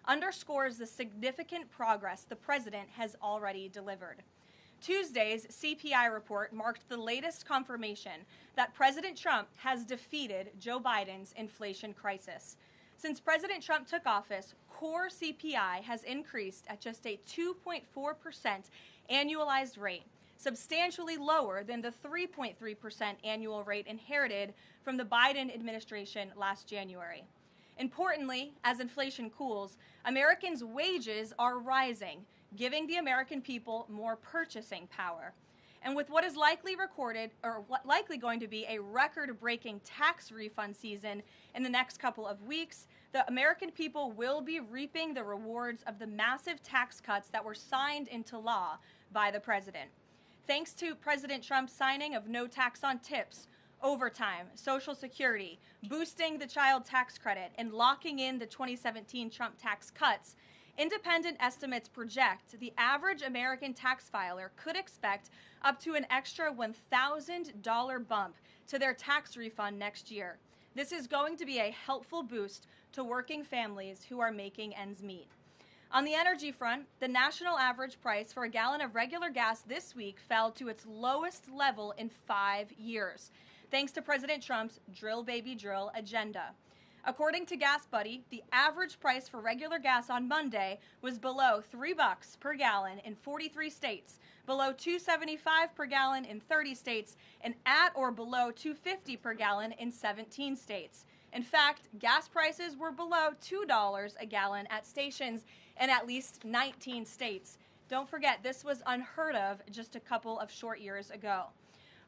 underscores the significant progress the president has already delivered. Tuesday's CPI report marked the latest confirmation that President Trump has defeated Joe Biden's inflation crisis. Since President Trump took office, core CPI has increased at just a 2.4% annualized rate, substantially lower than the 3.3% annual rate inherited from the Biden administration last January. Importantly, as inflation cools, Americans' wages are rising, giving the American people more purchasing power. And with what is likely going to be a record-breaking tax refund season in the next couple of weeks, the American people will be reaping the rewards of the massive tax cuts that were signed into law by the president. Thanks to President Trump's signing of no tax on tips, overtime, Social Security, boosting the child tax credit, and locking in the 2017 Trump tax cuts, independent estimates project the average American tax filer could expect up to an extra $1,000 bump to their tax refund next year. This is going to be a helpful boost to working families who are making ends meet. On the energy front, the national average price for a gallon of regular gas this week fell to its lowest level in 5 years, thanks to President Trump's drill baby drill agenda. According to Gas Buddy, the average price for regular gas on Monday was below $3 per gallon in 43 states, below $2.75 per gallon in 30 states, and at or below $2.50 per gallon in 17 states. In fact, gas prices were below $2 a gallon at stations in at least 19 states. Don't forget, this was unheard of just a couple of short years ago.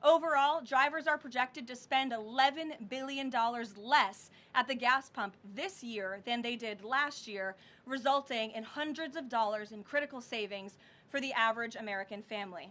Overall, drivers are projected to spend $11 billion less at the gas pump this year than they did last year, resulting in hundreds of dollars in critical savings for the average American family.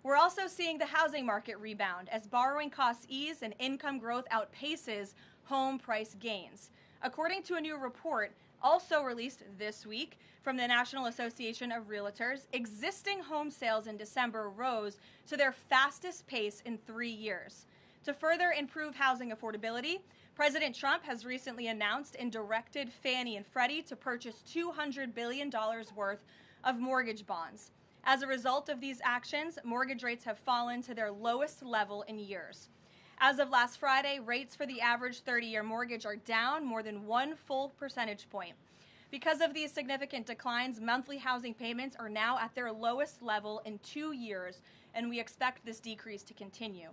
We're also seeing the housing market rebound as borrowing costs ease and income growth outpaces home price gains. According to a new report also released this week from the National Association of Realtors, existing home sales in December rose to their fastest pace in 3 years. To further improve housing affordability, President Trump has recently announced and directed Fannie and Freddie to purchase $200 billion worth of mortgage bonds. As a result of these actions, mortgage rates have fallen to their lowest level in years. As of last Friday, rates for the average 30-year mortgage are down more than 1 full percentage point. Because of these significant declines, monthly housing payments are now at their lowest level in 2 years, and we expect this decrease to continue.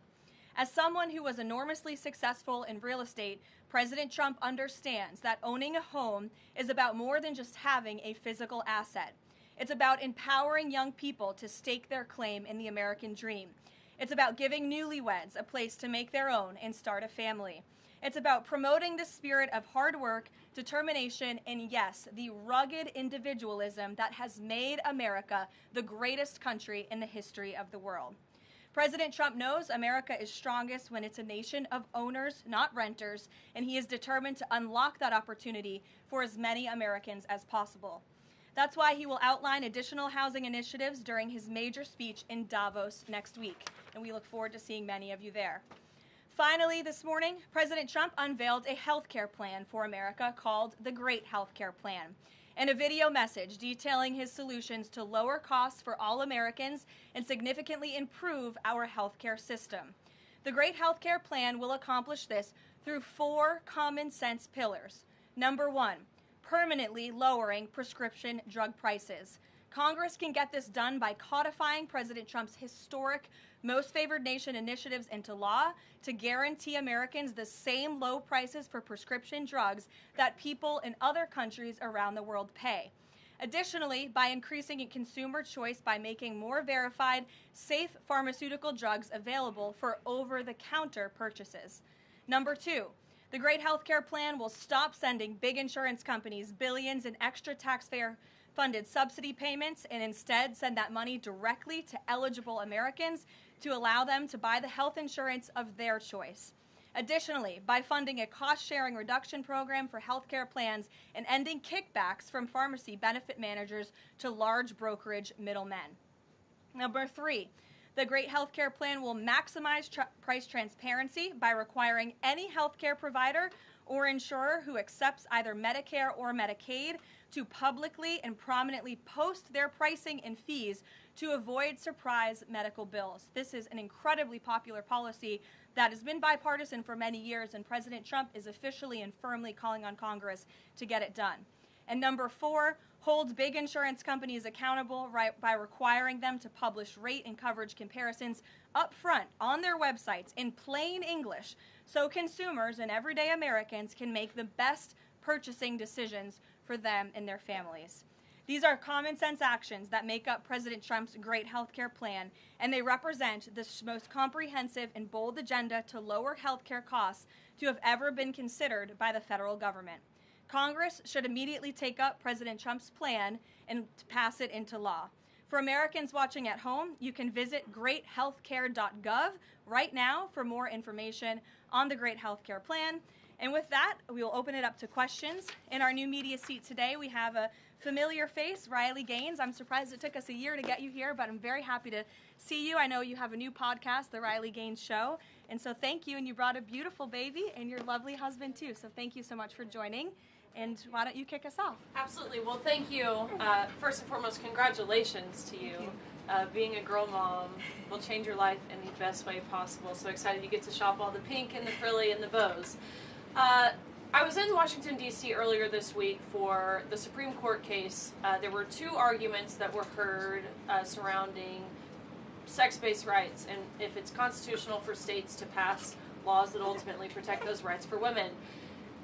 As someone who was enormously successful in real estate, President Trump understands that owning a home is about more than just having a physical asset. It's about empowering young people to stake their claim in the American dream. It's about giving newlyweds a place to make their own and start a family. It's about promoting the spirit of hard work, determination, and yes, the rugged individualism that has made America the greatest country in the history of the world. President Trump knows America is strongest when it's a nation of owners, not renters, and he is determined to unlock that opportunity for as many Americans as possible. That's why he will outline additional housing initiatives during his major speech in Davos next week, and we look forward to seeing many of you there. Finally, this morning, President Trump unveiled a health care plan for America called the Great Health Care Plan, and a video message detailing his solutions to lower costs for all Americans and significantly improve our health care system. The Great Health Care Plan will accomplish this through 4 common sense pillars. Number 1, permanently lowering prescription drug prices. Congress can get this done by codifying President Trump's historic Most Favored Nation initiatives into law to guarantee Americans the same low prices for prescription drugs that people in other countries around the world pay. Additionally, by increasing consumer choice by making more verified, safe pharmaceutical drugs available for over-the-counter purchases. Number 2, the Great Health Care Plan will stop sending big insurance companies billions in extra taxpayer-funded subsidy payments and instead send that money directly to eligible Americans to allow them to buy the health insurance of their choice. Additionally, by funding a cost-sharing reduction program for health care plans and ending kickbacks from pharmacy benefit managers to large brokerage middlemen. Number 3, the Great Health Care Plan will maximize price transparency by requiring any health care provider or insurer who accepts either Medicare or Medicaid to publicly and prominently post their pricing and fees to avoid surprise medical bills. This is an incredibly popular policy that has been bipartisan for many years, and President Trump is officially and firmly calling on Congress to get it done. And number 4, holds big insurance companies accountable by requiring them to publish rate and coverage comparisons up front on their websites in plain English so consumers and everyday Americans can make the best purchasing decisions for them and their families. These are common sense actions that make up President Trump's great health care plan, and they represent the most comprehensive and bold agenda to lower health care costs to have ever been considered by the federal government. Congress should immediately take up President Trump's plan and pass it into law. For Americans watching at home, you can visit greathealthcare.gov right now for more information on the Great Healthcare Plan. And with that, we will open it up to questions. In our new media seat today, we have a familiar face, Riley Gaines. I'm surprised it took us a year to get you here, but I'm very happy to see you. I know you have a new podcast, The Riley Gaines Show. And so thank you. And you brought a beautiful baby and your lovely husband, too. So thank you so much for joining. And why don't you kick us off? Absolutely. Well, thank you. First and foremost, congratulations to you. Being a girl mom will change your life in the best way possible. So excited you get to shop all the pink and the frilly and the bows. I was in Washington, D.C. earlier this week for the Supreme Court case. There were 2 arguments that were heard surrounding sex-based rights and if it's constitutional for states to pass laws that ultimately protect those rights for women.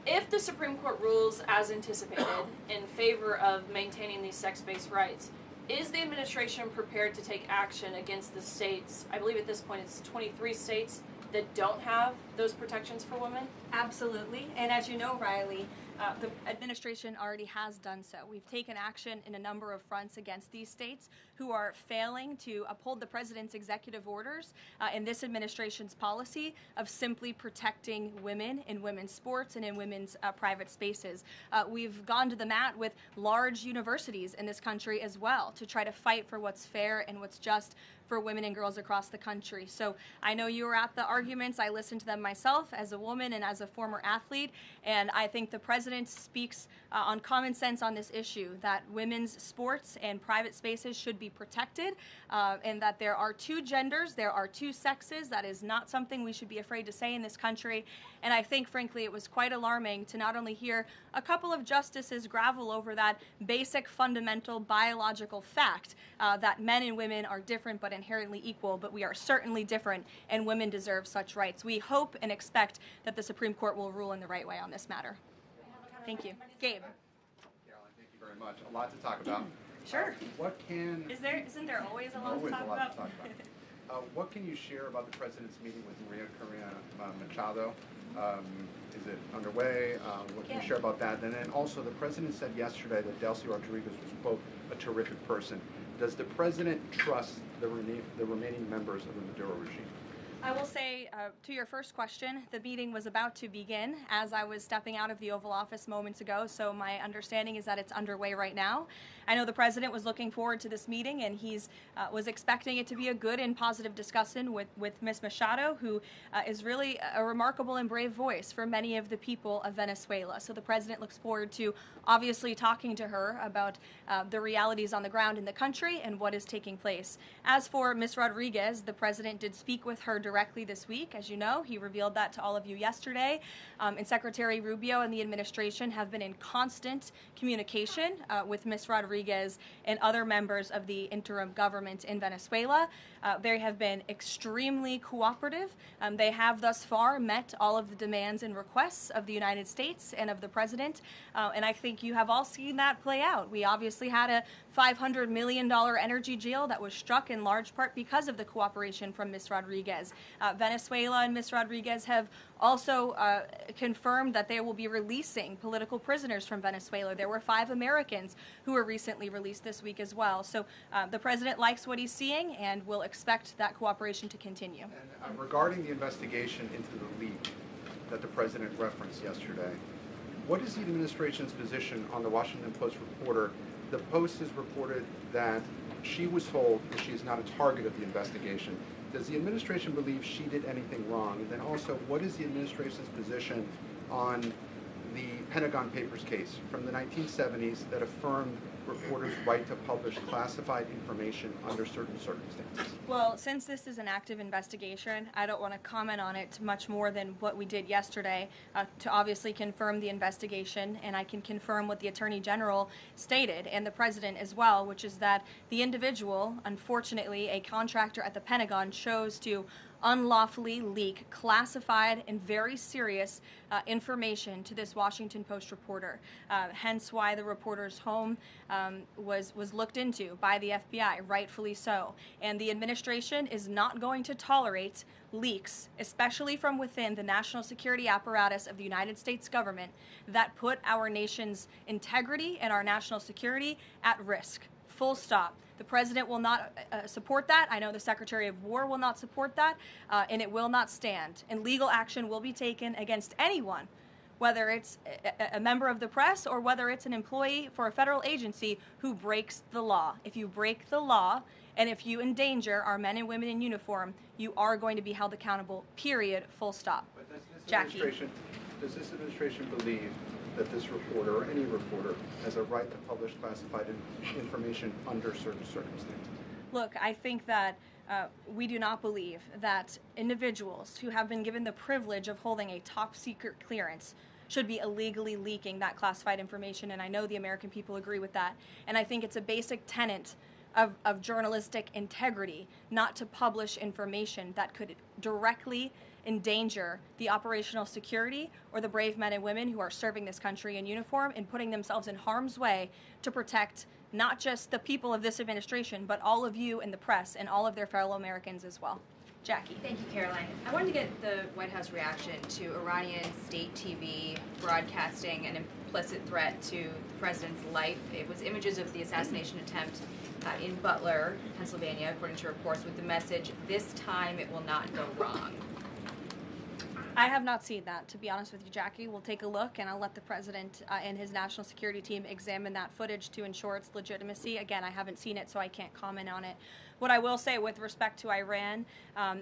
If the Supreme Court rules as anticipated in favor of maintaining these sex-based rights, is the administration prepared to take action against the states? I believe at this point it's 23 states that don't have those protections for women? Absolutely. And as you know, Riley, the administration already has done so. We've taken action in a number of fronts against these states who are failing to uphold the president's executive orders and this administration's policy of simply protecting women in women's sports and in women's private spaces. We've gone to the mat with large universities in this country as well to try to fight for what's fair and what's just for women and girls across the country. So I know you were at the arguments. I listened to them myself as a woman and as a former athlete, and I think the president speaks on common sense on this issue, that women's sports and private spaces should be protected, and that there are 2 genders, there are 2 sexes. That is not something we should be afraid to say in this country. And I think, frankly, it was quite alarming to not only hear a couple of justices gravel over that basic, fundamental, biological fact that men and women are different but inherently equal, but we are certainly different, and women deserve such rights. We hope and expect that the Supreme Court will rule in the right way on this matter. Thank you. Gabe. Caroline, thank you very much. A lot to talk about. Sure. Isn't there always a lot to talk about? What can you share about the president's meeting with María Corina Machado? Is it underway? What can you share about that? And then also, the president said yesterday that Delcy Rodriguez was, quote, a terrific person. Does the president trust the remaining members of the Maduro regime? I will say, to your first question, the meeting was about to begin as I was stepping out of the Oval Office moments ago, so my understanding is that it's underway right now. I know the president was looking forward to this meeting, and he's was expecting it to be a good and positive discussion with Ms. Machado, who is really a remarkable and brave voice for many of the people of Venezuela. So the president looks forward to obviously talking to her about the realities on the ground in the country and what is taking place. As for Ms. Rodriguez, the president did speak with her directly this week. As you know, he revealed that to all of you yesterday. And Secretary Rubio and the administration have been in constant communication with Ms. Rodriguez and other members of the interim government in Venezuela. They have been extremely cooperative. They have thus far met all of the demands and requests of the United States and of the president. And I think you have all seen that play out. We obviously had a $500 million energy deal that was struck in large part because of the cooperation from Ms. Rodriguez. Venezuela and Ms. Rodriguez have also confirmed that they will be releasing political prisoners from Venezuela. There were 5 Americans who were recently released this week as well. So the president likes what he's seeing and will expect that cooperation to continue. And regarding the investigation into the leak that the president referenced yesterday, what is the administration's position on the Washington Post reporter? The Post has reported that she was told that she is not a target of the investigation. Does the administration believe she did anything wrong? And then also, what is the administration's position on the Pentagon Papers case from the 1970s that affirmed reporters' right to publish classified information under certain circumstances? Well, since this is an active investigation, I don't want to comment on it much more than what we did yesterday to obviously confirm the investigation, and I can confirm what the Attorney General stated and the President as well, which is that the individual, unfortunately a contractor at the Pentagon, chose to unlawfully leak classified and very serious information to this Washington Post reporter. Hence why the reporter's home was looked into by the FBI, rightfully so. And the administration is not going to tolerate leaks, especially from within the national security apparatus of the United States government, that put our nation's integrity and our national security at risk. Full stop. The President will not support that. I know the Secretary of War will not support that, and it will not stand. And legal action will be taken against anyone, whether it's a member of the press or whether it's an employee for a federal agency who breaks the law. If you break the law and if you endanger our men and women in uniform, you are going to be held accountable, period, full stop. But Jackie. Does this administration believe that this reporter or any reporter has a right to publish classified information under certain circumstances? Look, I think that we do not believe that individuals who have been given the privilege of holding a top secret clearance should be illegally leaking that classified information, and I know the American people agree with that. And I think it's a basic tenet of journalistic integrity not to publish information that could directly endanger the operational security or the brave men and women who are serving this country in uniform and putting themselves in harm's way to protect not just the people of this administration, but all of you in the press and all of their fellow Americans as well. Jackie. Thank you, Caroline. I wanted to get the White House reaction to Iranian state TV broadcasting an implicit threat to the president's life. It was images of the assassination attempt in Butler, Pennsylvania, according to reports, with the message, "This time it will not go wrong." I have not seen that, to be honest with you, Jackie. We'll take a look, and I'll let the President and his national security team examine that footage to ensure its legitimacy. Again, I haven't seen it, so I can't comment on it. What I will say with respect to Iran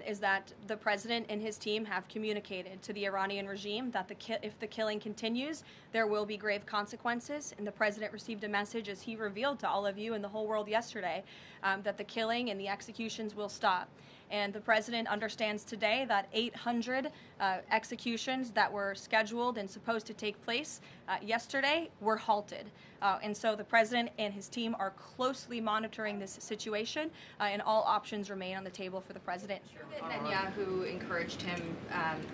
is that the President and his team have communicated to the Iranian regime that if the killing continues, there will be grave consequences. And the President received a message, as he revealed to all of you and the whole world yesterday, that the killing and the executions will stop. And the President understands today that 800 executions that were scheduled and supposed to take place yesterday were halted. And so the President and his team are closely monitoring this situation, and all options remain on the table for the President. That Netanyahu encouraged him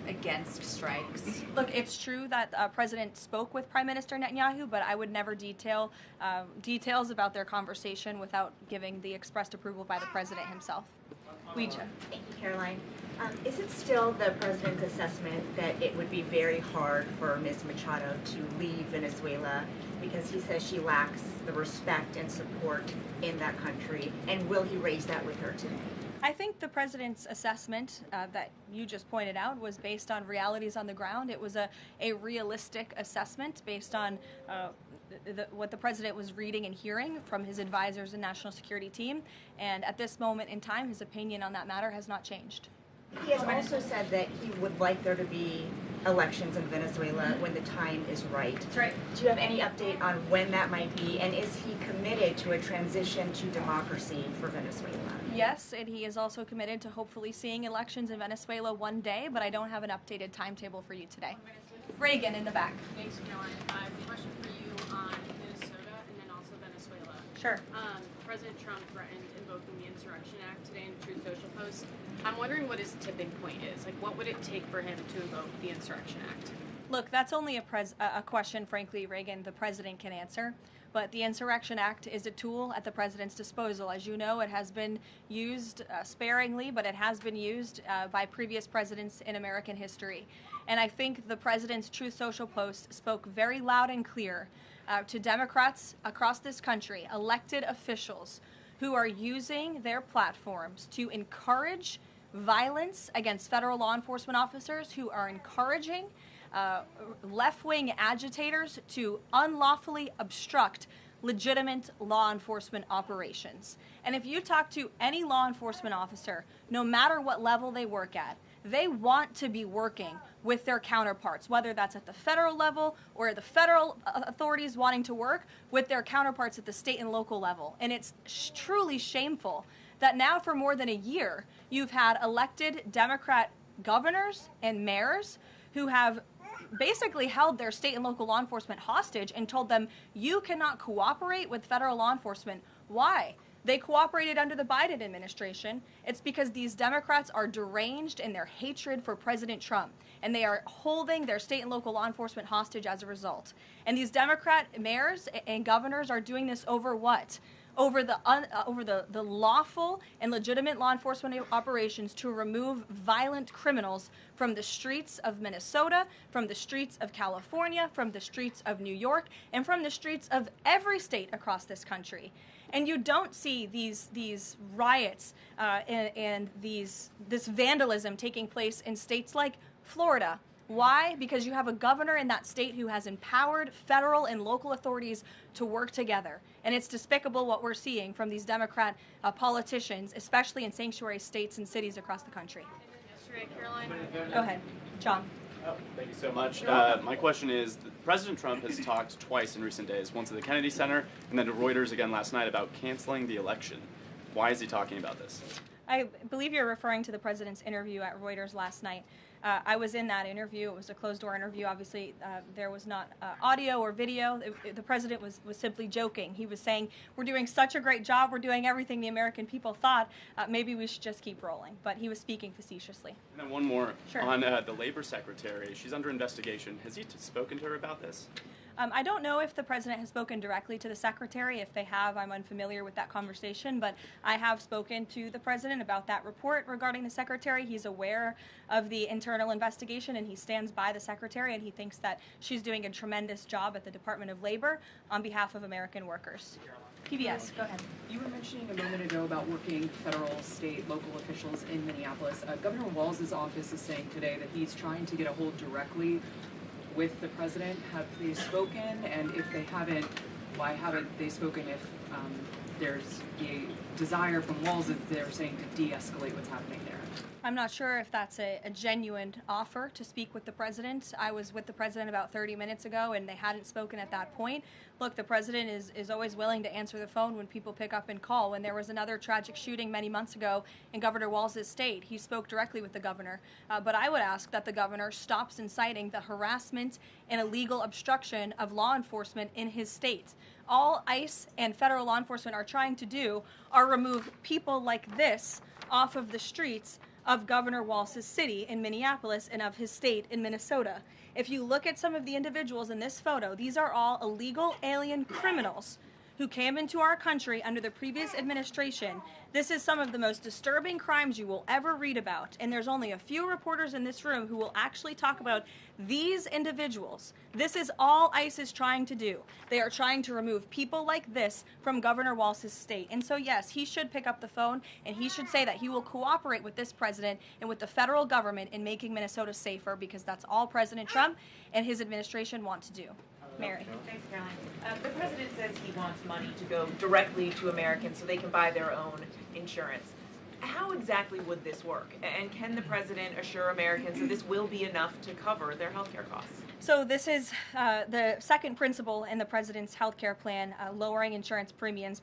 against strikes. Look, it's true that the President spoke with Prime Minister Netanyahu, but I would never detail details about their conversation without giving the expressed approval by the President himself. Ouija. Thank you, Caroline. Is it still the President's assessment that it would be very hard for Ms. Machado to leave Venezuela because he says she lacks the respect and support in that country? And will he raise that with her today? I think the President's assessment that you just pointed out was based on realities on the ground. It was a realistic assessment based on what the President was reading and hearing from his advisors and national security team. And at this moment in time, his opinion on that matter has not changed. He has also said that he would like there to be elections in Venezuela when the time is right. That's right. Do you have any update on when that might be? And is he committed to a transition to democracy for Venezuela? Yes, and he is also committed to hopefully seeing elections in Venezuela one day, but I don't have an updated timetable for you today. Reagan in the back. Thanks, Caroline. I have a question for you on Minnesota and then also Venezuela. Sure. President Trump threatened invoking the Insurrection Act today in a Truth Social post. I'm wondering what his tipping point is. Like, what would it take for him to invoke the Insurrection Act? Look, that's only a question, frankly, Reagan, the President can answer. But the Insurrection Act is a tool at the President's disposal. As you know, it has been used sparingly, but it has been used by previous presidents in American history. And I think the President's Truth Social post spoke very loud and clear to Democrats across this country, elected officials who are using their platforms to encourage violence against federal law enforcement officers, who are encouraging left-wing agitators to unlawfully obstruct legitimate law enforcement operations. And if you talk to any law enforcement officer, no matter what level they work at, they want to be working with their counterparts, whether that's at the federal level or the federal authorities wanting to work with their counterparts at the state and local level. And it's truly shameful that now for more than a year, you've had elected Democrat governors and mayors who have basically held their state and local law enforcement hostage and told them, you cannot cooperate with federal law enforcement. Why? They cooperated under the Biden administration. It's because these Democrats are deranged in their hatred for President Trump, and they are holding their state and local law enforcement hostage as a result. And these Democrat mayors and governors are doing this over what? Over the lawful and legitimate law enforcement operations to remove violent criminals from the streets of Minnesota, from the streets of California, from the streets of New York, and from the streets of every state across this country. And you don't see these riots and this vandalism taking place in states like Florida. Why? Because you have a governor in that state who has empowered federal and local authorities to work together. And it's despicable what we're seeing from these Democrat politicians, especially in sanctuary states and cities across the country. Yesterday, Caroline. Go ahead, John. Oh, thank you so much. My question is, President Trump has talked twice in recent days, once at the Kennedy Center and then to Reuters again last night about canceling the election. Why is he talking about this? I believe you're referring to the president's interview at Reuters last night. I was in that interview. It was a closed-door interview. Obviously, there was not audio or video. The president was simply joking. He was saying, we're doing such a great job. We're doing everything the American people thought. Maybe we should just keep rolling. But he was speaking facetiously. And then one more. Sure. On the labor secretary. She's under investigation. Has he spoken to her about this? I don't know if the president has spoken directly to the secretary. If they have, I'm unfamiliar with that conversation, but I have spoken to the president about that report regarding the secretary. He's aware of the internal investigation, and he stands by the secretary, and he thinks that she's doing a tremendous job at the Department of Labor on behalf of American workers. PBS, go ahead. You were mentioning a moment ago about working federal, state, local officials in Minneapolis. Governor Walz's office is saying today that he's trying to get a hold directly with the president. Have they spoken? And if they haven't, why haven't they spoken if there's a desire from Walz, as they're saying, to de-escalate what's happening there? I'm not sure if that's a genuine offer to speak with the president. I was with the president about 30 minutes ago, and they hadn't spoken at that point. Look, the president is always willing to answer the phone when people pick up and call. When there was another tragic shooting many months ago in Governor Walz's state, he spoke directly with the governor. But I would ask that the governor stops inciting the harassment and illegal obstruction of law enforcement in his state. All ICE and federal law enforcement are trying to do are remove people like this off of the streets of Governor Walz's city in Minneapolis and of his state in Minnesota. If you look at some of the individuals in this photo, these are all illegal alien criminals who came into our country under the previous administration. This is some of the most disturbing crimes you will ever read about, and there's only a few reporters in this room who will actually talk about these individuals. This is all ICE is trying to do. They are trying to remove people like this from Governor Walz's state. And so yes, he should pick up the phone, and he should say that he will cooperate with this president and with the federal government in making Minnesota safer, because that's all President Trump and his administration want to do. Mary. Thanks, Caroline. The president says he wants money to go directly to Americans so they can buy their own insurance. How exactly would this work? And can the president assure Americans that this will be enough to cover their health care costs? So this is the second principle in the president's health care plan, lowering insurance premiums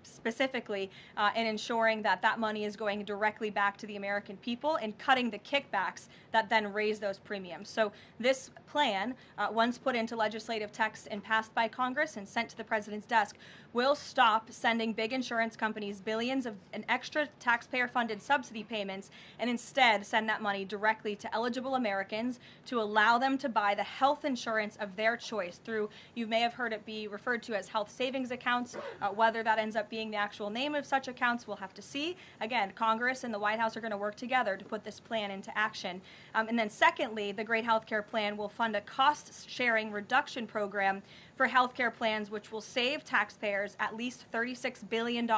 specifically and ensuring that that money is going directly back to the American people and cutting the kickbacks that then raise those premiums. So this plan, once put into legislative text and passed by Congress and sent to the president's desk, will stop sending big insurance companies billions of an extra taxpayer-funded subsidy payments and instead send that money directly to eligible Americans to allow them to buy the health insurance of their choice through, you may have heard it be referred to as health savings accounts. Whether that ends up being the actual name of such accounts, we'll have to see. Again, Congress and the White House are going to work together to put this plan into action. And then secondly, the Great Health Care Plan will fund a cost-sharing reduction program for health care plans, which will save taxpayers at least $36 billion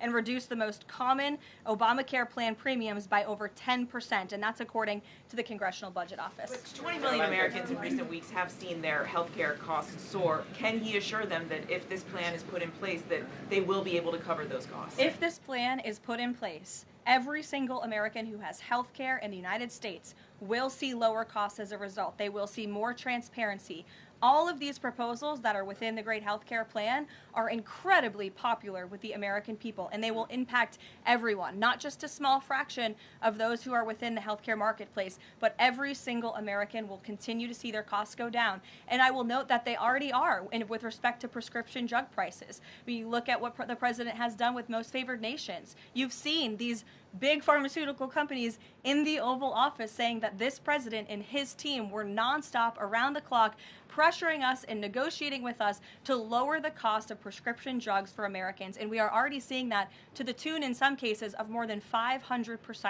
and reduce the most common Obamacare plan premiums by over 10%, and that's according to the Congressional Budget Office. But 20 million Americans in recent weeks have seen their health care costs soar. Can he assure them that if this plan is put in place, that they will be able to cover those costs? If this plan is put in place, every single American who has health care in the United States will see lower costs as a result. They will see more transparency. All of these proposals that are within the Great Healthcare Plan are incredibly popular with the American people, and they will impact everyone, not just a small fraction of those who are within the healthcare marketplace, but every single American will continue to see their costs go down. And I will note that they already are with respect to prescription drug prices. When you look at what the president has done with most favored nations, you've seen these big pharmaceutical companies in the Oval Office saying that this president and his team were nonstop, around the clock, pressuring us and negotiating with us to lower the cost of prescription drugs for Americans. And we are already seeing that to the tune, in some cases, of more than 500%.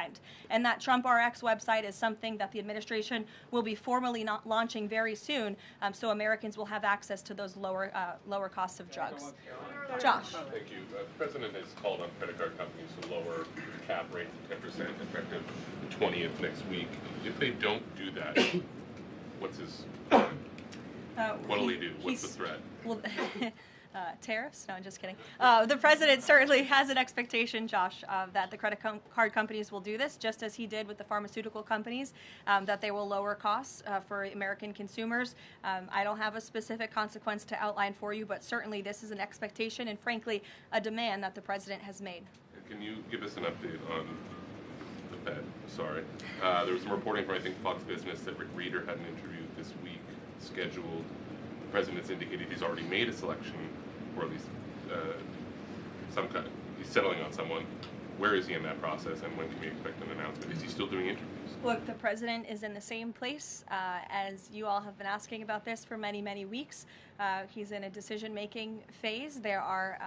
And that Trump RX website is something that the administration will be formally launching very soon, so Americans will have access to those lower costs of drugs. Josh. Thank you. The president has called on credit card companies to lower the cap rate to 10% effective the 20th next week. If they don't do that, what's his what'll he do? What's the threat? Well, tariffs? No, I'm just kidding. The president certainly has an expectation, Josh, that the credit card companies will do this, just as he did with the pharmaceutical companies, that they will lower costs for American consumers. I don't have a specific consequence to outline for you, but certainly this is an expectation and, frankly, a demand that the president has made. And can you give us an update on the Fed? Sorry. There was some reporting from, I think, Fox Business that Rick Reeder had an interview this week scheduled. The president's indicated he's already made a selection, or at least he's settling on someone. Where is he in that process, and when can we expect an announcement? Is he still doing interviews? Look, the president is in the same place as you all have been asking about this for many, many weeks. He's in a decision-making phase. There are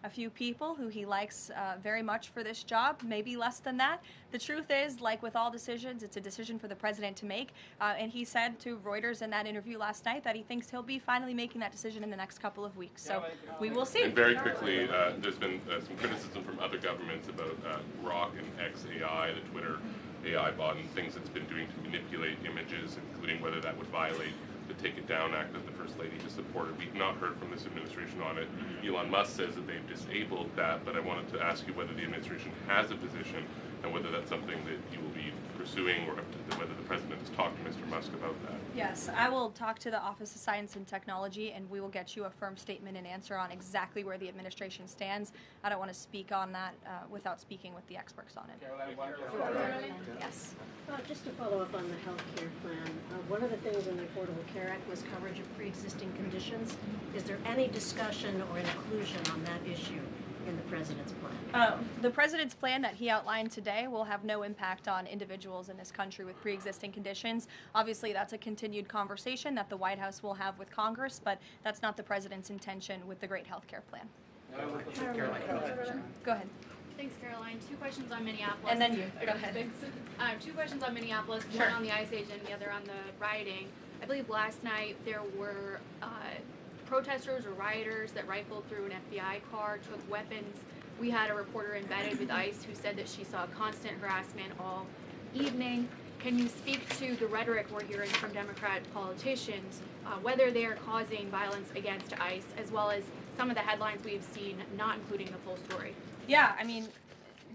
a few people who he likes very much for this job, maybe less than that. The truth is, like with all decisions, it's a decision for the president to make. And he said to Reuters in that interview last night that he thinks he'll be finally making that decision in the next couple of weeks. So we will see. And very quickly, there's been some criticism from other governments about Grok and XAI, the Twitter AI bot, and things it's been doing to manipulate images, including whether that would violate the Take It Down Act that the First Lady has supported. We've not heard from this administration on it. Elon Musk says that they've disabled that, but I wanted to ask you whether the administration has a position and whether that's something that you will be pursuing, or whether the president has talked to Mr. Musk about that. Yes, I will talk to the Office of Science and Technology, and we will get you a firm statement and answer on exactly where the administration stands. I don't want to speak on that without speaking with the experts on it. Karoline? Yes. Just to follow up on the health care plan, one of the things in the Affordable Care Act was coverage of pre-existing conditions. Is there any discussion or inclusion on that issue in the president's plan? The president's plan that he outlined today will have no impact on individuals in this country with pre-existing conditions. Obviously, that's a continued conversation that the White House will have with Congress, but that's not the president's intention with the Great Health Care Plan. Go ahead. Thanks, Caroline. Two questions on Minneapolis. And then you. Go ahead. Thanks. Two questions on Minneapolis, Sure. one on the ICE agent, the other on the rioting. I believe last night there were protesters or rioters that rifled through an FBI car, took weapons. We had a reporter embedded with ICE who said that she saw constant harassment all evening. Can you speak to the rhetoric we're hearing from Democrat politicians, whether they are causing violence against ICE, as well as some of the headlines we've seen, not including the full story? Yeah, I mean,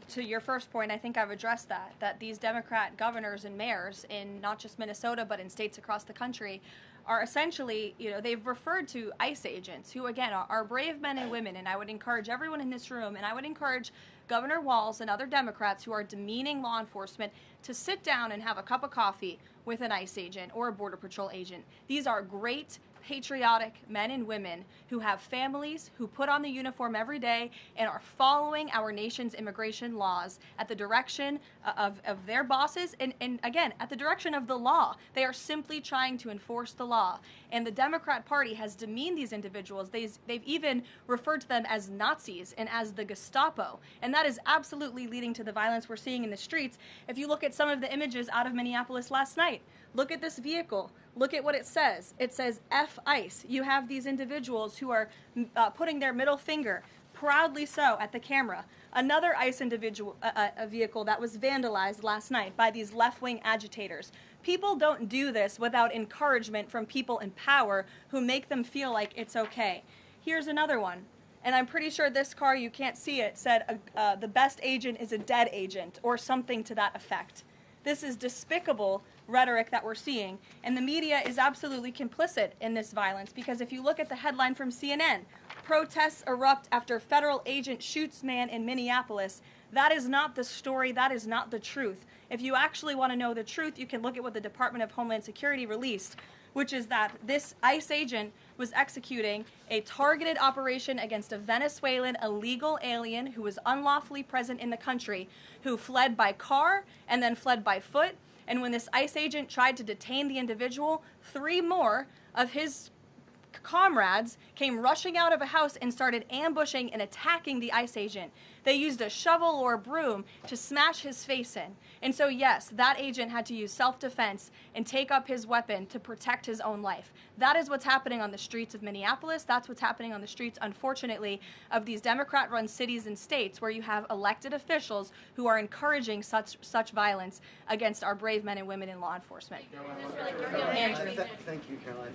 to your first point, I think I've addressed that these Democrat governors and mayors in not just Minnesota, but in states across the country are essentially, they've referred to ICE agents who, again, are brave men and women. And I would encourage everyone in this room, and I would encourage Governor Walz and other Democrats who are demeaning law enforcement to sit down and have a cup of coffee with an ICE agent or a Border Patrol agent. These are great, patriotic men and women who have families, who put on the uniform every day and are following our nation's immigration laws at the direction of their bosses and again, at the direction of the law. They are simply trying to enforce the law. And the Democrat Party has demeaned these individuals. They've even referred to them as Nazis and as the Gestapo. And that is absolutely leading to the violence we're seeing in the streets. If you look at some of the images out of Minneapolis last night, look at this vehicle. Look at what it says. It says F ICE. You have these individuals who are putting their middle finger, proudly so, at the camera. Another ICE individual, a vehicle that was vandalized last night by these left-wing agitators. People don't do this without encouragement from people in power who make them feel like it's okay. Here's another one. and I'm pretty sure this car, you can't see it, said the best agent is a dead agent, or something to that effect. This is despicable rhetoric that we're seeing, and the media is absolutely complicit in this violence, because if you look at the headline from CNN, protests erupt after federal agent shoots man in Minneapolis, that is not the story, that is not the truth. If you actually want to know the truth, you can look at what the Department of Homeland Security released, which is that this ICE agent was executing a targeted operation against a Venezuelan illegal alien who was unlawfully present in the country, who fled by car and then fled by foot. And when this ICE agent tried to detain the individual, 3 more of his comrades came rushing out of a house and started ambushing and attacking the ICE agent. They used a shovel or a broom to smash his face in. And so yes, that agent had to use self-defense and take up his weapon to protect his own life. That is what's happening on the streets of Minneapolis. That's what's happening on the streets, unfortunately, of these Democrat-run cities and states where you have elected officials who are encouraging such violence against our brave men and women in law enforcement. Thank you, Caroline.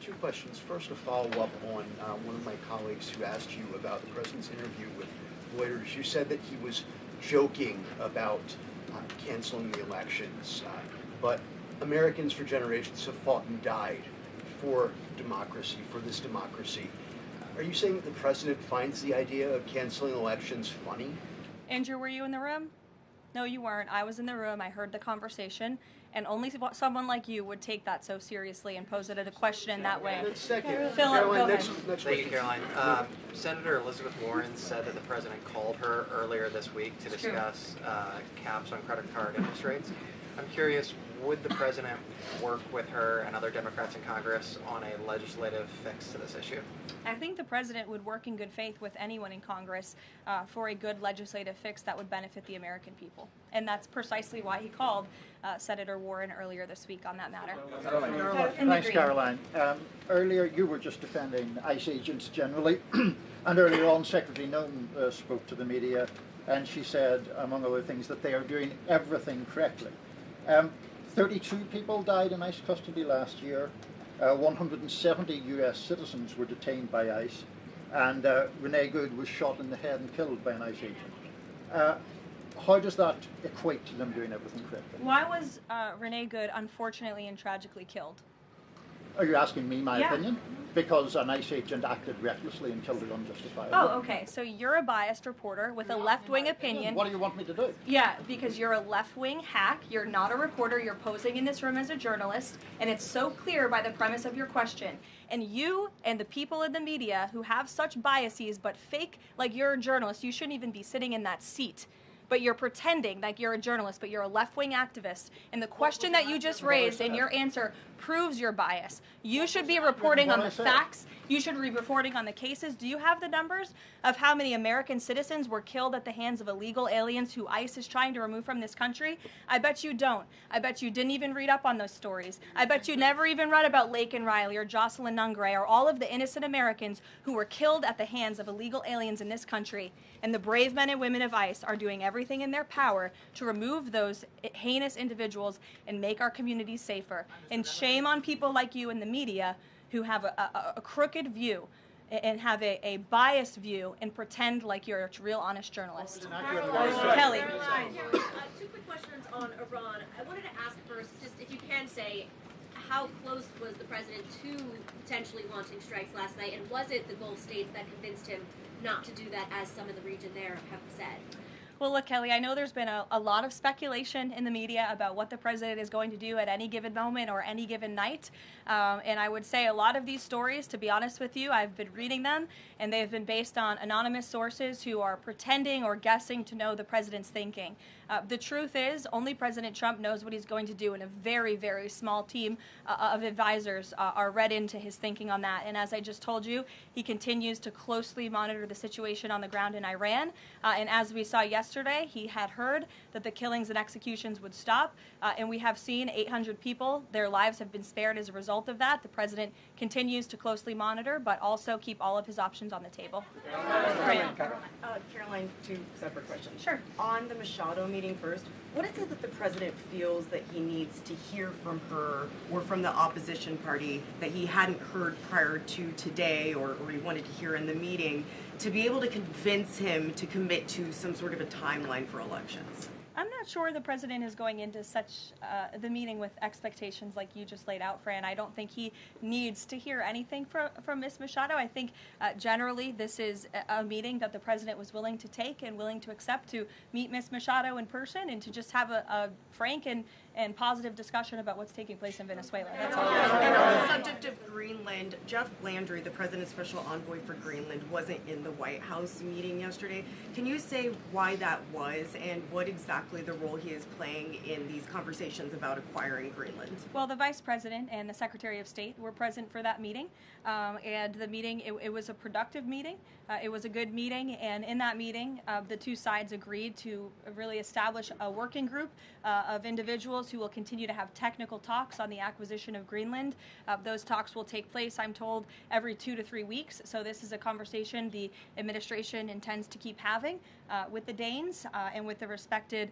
2 questions. First, a follow-up on one of my colleagues who asked you about the president's interview with Reuters. You said that he was joking about canceling the elections, but Americans for generations have fought and died for democracy, for this democracy. Are you saying that the president finds the idea of canceling elections funny? Andrew, were you in the room? No, you weren't. I was in the room. I heard the conversation. And only someone like you would take that so seriously and pose it as a question in that way. Second, Philip, go ahead. Thank you, Caroline. Senator Elizabeth Warren said that the president called her earlier this week to discuss caps on credit card interest rates. I'm curious, would the president work with her and other Democrats in Congress on a legislative fix to this issue? I think the president would work in good faith with anyone in Congress for a good legislative fix that would benefit the American people. And that's precisely why he called Senator Warren earlier this week on that matter. Thanks, Caroline. Earlier you were just defending ICE agents generally, and earlier on Secretary Nome spoke to the media, and she said, among other things, that they are doing everything correctly. 32 people died in ICE custody last year. 170 U.S. citizens were detained by ICE, and Renee Good was shot in the head and killed by an ICE agent. How does that equate to them doing everything correctly? Why was Renee Good unfortunately and tragically killed? Are you asking me my opinion? Because an ICE agent acted recklessly and killed her unjustifiably. Oh, okay. So you're a biased reporter with a left-wing opinion. What do you want me to do? Yeah, because you're a left-wing hack. You're not a reporter. You're posing in this room as a journalist, and it's so clear by the premise of your question. And you and the people in the media who have such biases but fake like you're a journalist, you shouldn't even be sitting in that seat. But you're pretending like you're a journalist, but you're a left-wing activist. And the question that you just raised and your answer proves your bias. You should be reporting on the facts. You should be reporting on the cases. Do you have the numbers of how many American citizens were killed at the hands of illegal aliens who ICE is trying to remove from this country? I bet you don't. I bet you didn't even read up on those stories. I bet you never even read about Laken Riley or Jocelyn Nungray or all of the innocent Americans who were killed at the hands of illegal aliens in this country. And the brave men and women of ICE are doing everything in their power to remove those heinous individuals and make our communities safer. And shame on people like you in the media who have a crooked view and have a biased view and pretend like you're a real honest journalist. Kelly. 2 quick questions on Iran. I wanted to ask first, just if you can say, how close was the president to potentially launching strikes last night, and was it the Gulf states that convinced him not to do that, as some of the region there have said? Well, look, Kelly, I know there's been a lot of speculation in the media about what the president is going to do at any given moment or any given night. And I would say a lot of these stories, to be honest with you, I've been reading them, and they've been based on anonymous sources who are pretending or guessing to know the president's thinking. The truth is, only President Trump knows what he's going to do, and a very, very small team of advisors are read into his thinking on that. And as I just told you, he continues to closely monitor the situation on the ground in Iran. And as we saw yesterday, he had heard that the killings and executions would stop. And we have seen 800 people, their lives have been spared as a result of that. The president continues to closely monitor, but also keep all of his options on the table. Caroline, 2 separate questions. Sure. On the Machado meeting first, what is it that the president feels that he needs to hear from her or from the opposition party that he hadn't heard prior to today or he wanted to hear in the meeting to be able to convince him to commit to some sort of a timeline for elections? I'm not sure the president is going into the meeting with expectations like you just laid out, Fran. I don't think he needs to hear anything from Ms. Machado. I think generally this is a meeting that the president was willing to take and willing to accept to meet Ms. Machado in person and to just have a frank and positive discussion about what's taking place in Venezuela. That's all. And on the subject of Greenland, Jeff Landry, the president's special envoy for Greenland, wasn't in the White House meeting yesterday. Can you say why that was and what exactly the role he is playing in these conversations about acquiring Greenland? Well, the Vice President and the Secretary of State were present for that meeting, and the meeting, it was a productive meeting. It was a good meeting, and in that meeting, the two sides agreed to really establish a working group of individuals who will continue to have technical talks on the acquisition of Greenland. Those talks will take place, I'm told, every 2 to 3 weeks, so this is a conversation the administration intends to keep having with the Danes and with the respected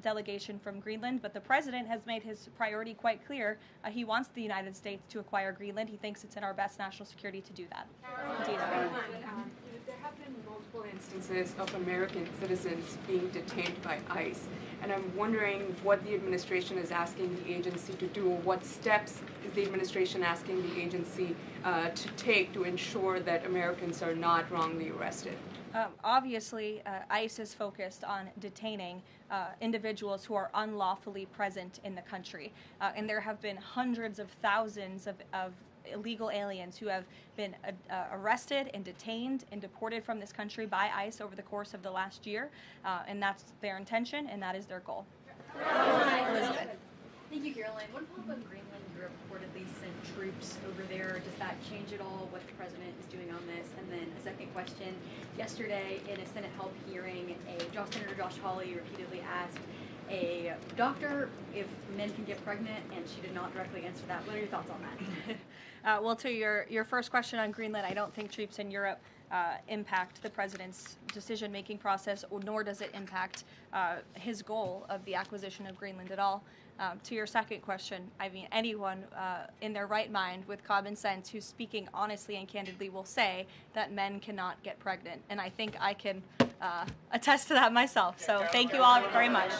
delegation from Greenland. But the president has made his priority quite clear. He wants the United States to acquire Greenland. He thinks it's in our best national security to do that. There have been multiple instances of American citizens being detained by ICE, and I'm wondering what the administration is asking the agency to do. What steps is the administration asking the agency to take to ensure that Americans are not wrongly arrested? Obviously, ICE is focused on detaining individuals who are unlawfully present in the country. And there have been hundreds of thousands of illegal aliens who have been arrested and detained and deported from this country by ICE over the course of the last year. And that's their intention, and that is their goal. Elizabeth. Thank you, Caroline. One follow-up on Greenland. Europe reportedly sent troops over there. Does that change at all what the president is doing on this? And then a second question. Yesterday, in a Senate help hearing, Senator Josh Hawley repeatedly asked a doctor if men can get pregnant, and she did not directly answer that. What are your thoughts on that? Well, to your first question on Greenland, I don't think troops in Europe impact the president's decision-making process, nor does it impact his goal of the acquisition of Greenland at all. To your second question, I mean, anyone in their right mind with common sense who's speaking honestly and candidly will say that men cannot get pregnant. And I think I can attest to that myself. So thank you all very much.